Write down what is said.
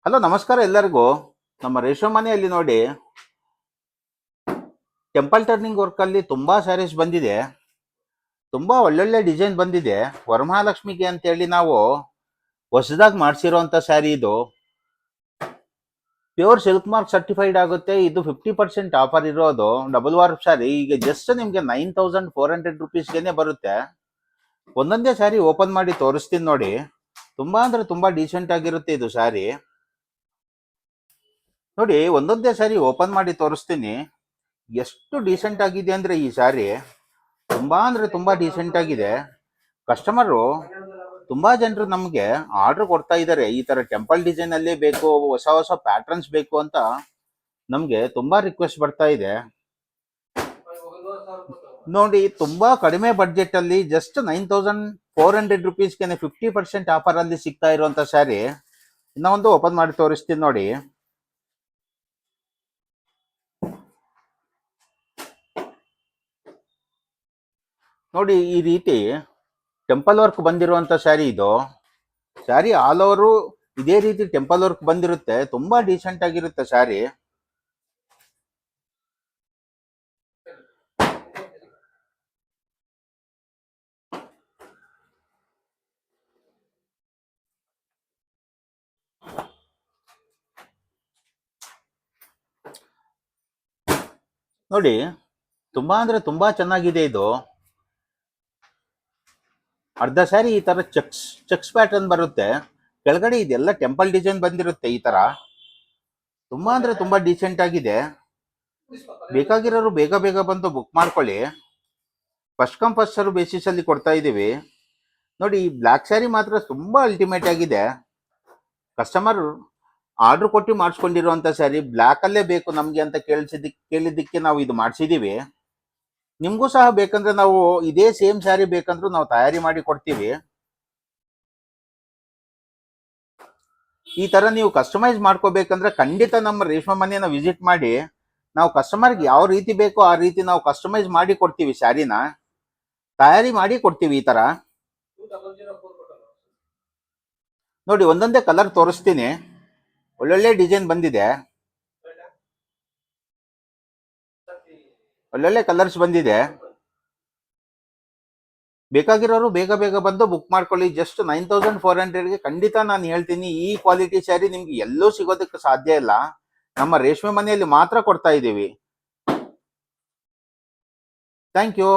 Hello, ನಮಸ್ಕಾರ ಎಲ್ಲರಿಗೂ. ನಮ್ಮ ರೇಷ್ಮೆ ಮನೆಯಲ್ಲಿ ನೋಡಿ, ಟೆಂಪಲ್ ಟರ್ನಿಂಗ್ ವರ್ಕ್ ಅಲ್ಲಿ ತುಂಬಾ ಸ್ಯಾರೀಸ್ ಬಂದಿದೆ. ತುಂಬಾ ಒಳ್ಳೊಳ್ಳೆ ಡಿಸೈನ್ ಬಂದಿದೆ. ವರಮಹಾಲಕ್ಷ್ಮಿಗೆ ಅಂತ ಹೇಳಿ ನಾವು ಹೊಸದಾಗಿ ಮಾಡಿಸಿರೋಂಥ ಸ್ಯಾರಿ ಇದು. ಪ್ಯೂರ್ ಸಿಲ್ಕ್ ಮಾರ್ಕ್ ಸರ್ಟಿಫೈಡ್ ಆಗುತ್ತೆ. ಇದು 50% ಆಫರ್ ಇರೋದು. ಡಬಲ್ ವಾರ್ಪ್ ಸ್ಯಾರಿ ಈಗ ಜಸ್ಟ್ ನಿಮ್ಗೆ 9400 ರುಪೀಸ್ಗೆನೆ ಬರುತ್ತೆ. ಒಂದೊಂದೇ ಸ್ಯಾರಿ ಓಪನ್ ಮಾಡಿ ತೋರಿಸ್ತೀನಿ ನೋಡಿ. ತುಂಬಾ ಅಂದ್ರೆ ತುಂಬಾ ಡೀಸೆಂಟ್ ಆಗಿರುತ್ತೆ ಇದು ಸ್ಯಾರಿ. ನೋಡಿ, ಒಂದೊಂದೇ ಸ್ಯಾರಿ ಓಪನ್ ಮಾಡಿ ತೋರಿಸ್ತೀನಿ. ಎಷ್ಟು ಡೀಸೆಂಟ್ ಆಗಿದೆ ಅಂದ್ರೆ ಈ ಸ್ಯಾರಿ ತುಂಬಾ ಅಂದ್ರೆ ತುಂಬಾ ಡೀಸೆಂಟ್ ಆಗಿದೆ. ಕಸ್ಟಮರು ತುಂಬಾ ಜನರು ನಮಗೆ ಆರ್ಡರ್ ಕೊಡ್ತಾ ಇದ್ದಾರೆ, ಈ ತರ ಟೆಂಪಲ್ ಡಿಸೈನ್ ಅಲ್ಲೇ ಬೇಕು, ಹೊಸ ಹೊಸ ಪ್ಯಾಟರ್ನ್ಸ್ ಬೇಕು ಅಂತ ನಮ್ಗೆ ತುಂಬಾ ರಿಕ್ವೆಸ್ಟ್ ಬರ್ತಾ ಇದೆ. ನೋಡಿ, ತುಂಬಾ ಕಡಿಮೆ ಬಡ್ಜೆಟ್ ಅಲ್ಲಿ ಜಸ್ಟ್ 9400 ರುಪೀಸ್ಗೆ 50% ಆಫರ್ ಅಲ್ಲಿ ಸಿಗ್ತಾ ಇರುವಂತ ಸ್ಯಾರಿ ಇನ್ನ ಒಂದು ಓಪನ್ ಮಾಡಿ ತೋರಿಸ್ತೀನಿ ನೋಡಿ. ನೋಡಿ, ಈ ರೀತಿ ಟೆಂಪಲ್ ವರ್ಕ್ ಬಂದಿರುವಂತ ಸ್ಯಾರಿ ಇದು. ಸ್ಯಾರಿ ಆಲ್ ಓವರು ಇದೇ ರೀತಿ ಟೆಂಪಲ್ ವರ್ಕ್ ಬಂದಿರುತ್ತೆ. ತುಂಬಾ ಡೀಸೆಂಟ್ ಆಗಿರುತ್ತೆ ಸ್ಯಾರಿ. ನೋಡಿ, ತುಂಬಾ ಅಂದ್ರೆ ತುಂಬಾ ಚೆನ್ನಾಗಿದೆ ಇದು. ಅರ್ಧ ಸ್ಯಾರಿ ಈ ತರ ಚೆಕ್ಸ್ ಚೆಕ್ಸ್ ಪ್ಯಾಟರ್ನ್ ಬರುತ್ತೆ. ಕೆಳಗಡೆ ಇದೆಲ್ಲ ಟೆಂಪಲ್ ಡಿಸೈನ್ ಬಂದಿರುತ್ತೆ ಈ ತರ. ತುಂಬಾ ಅಂದ್ರೆ ತುಂಬಾ ಡೀಸೆಂಟ್ ಆಗಿದೆ. ಬೇಕಾಗಿರೋರು ಬೇಗ ಬೇಗ ಬಂದು ಬುಕ್ ಮಾಡ್ಕೊಳ್ಳಿ. First come first serve basis ಅಲ್ಲಿ ಕೊಡ್ತಾ ಇದೀವಿ. ನೋಡಿ, ಈ ಬ್ಲ್ಯಾಕ್ ಸ್ಯಾರಿ ಮಾತ್ರ ತುಂಬಾ ಅಲ್ಟಿಮೇಟ್ ಆಗಿದೆ. ಕಸ್ಟಮರ್ ಆರ್ಡರ್ ಕೊಟ್ಟು ಮಾಡಿಸ್ಕೊಂಡಿರುವಂತ ಸ್ಯಾರಿ ಬ್ಲ್ಯಾಕ್ ಅಲ್ಲೇ ಬೇಕು ನಮ್ಗೆ ಅಂತ ಕೇಳಿದ್ದಕ್ಕೆ ನಾವು ಇದು ಮಾಡಿಸಿದೀವಿ. ನಿಮ್ಗೂ ಸಹ ಬೇಕಂದ್ರೆ ನಾವು ಇದೇ ಸೇಮ್ ಸ್ಯಾರಿ ಬೇಕಂದ್ರೂ ನಾವು ತಯಾರಿ ಮಾಡಿ ಕೊಡ್ತೀವಿ. ಈ ತರ ನೀವು ಕಸ್ಟಮೈಸ್ ಮಾಡ್ಕೋಬೇಕಂದ್ರೆ ಖಂಡಿತ ನಮ್ಮ ರೇಷ್ಮೆ ಮನೆಯನ್ನ ವಿಸಿಟ್ ಮಾಡಿ. ನಾವು ಕಸ್ಟಮರ್ಗೆ ಯಾವ ರೀತಿ ಬೇಕೋ ಆ ರೀತಿ ನಾವು ಕಸ್ಟಮೈಸ್ ಮಾಡಿ ಕೊಡ್ತೀವಿ. ಸ್ಯಾರಿನ ತಯಾರಿ ಮಾಡಿ ಕೊಡ್ತೀವಿ ಈ ತರ. ನೋಡಿ, ಒಂದೊಂದೇ ಕಲರ್ ತೋರಿಸ್ತೀನಿ. ಒಳ್ಳೊಳ್ಳೆ ಡಿಸೈನ್ ಬಂದಿದೆ, ಒಳ್ಳೊಳ್ಳೆ ಕಲರ್ಸ್ ಬಂದಿದೆ. ಬೇಕಾಗಿರೋರು ಬೇಗ ಬೇಗ ಬಂದು ಬುಕ್ ಮಾಡ್ಕೊಳ್ಳಿ. ಜಸ್ಟ್ 9400ಗೆ ಖಂಡಿತ ನಾನು ಹೇಳ್ತೀನಿ, ಈ ಕ್ವಾಲಿಟಿ ಸ್ಯಾರಿ ನಿಮ್ಗೆ ಎಲ್ಲೂ ಸಿಗೋದಕ್ಕೆ ಸಾಧ್ಯ ಇಲ್ಲ. ನಮ್ಮ ರೇಷ್ಮೆ ಮನೆಯಲ್ಲಿ ಮಾತ್ರ ಕೊಡ್ತಾ ಇದ್ದೀವಿ. Thank you.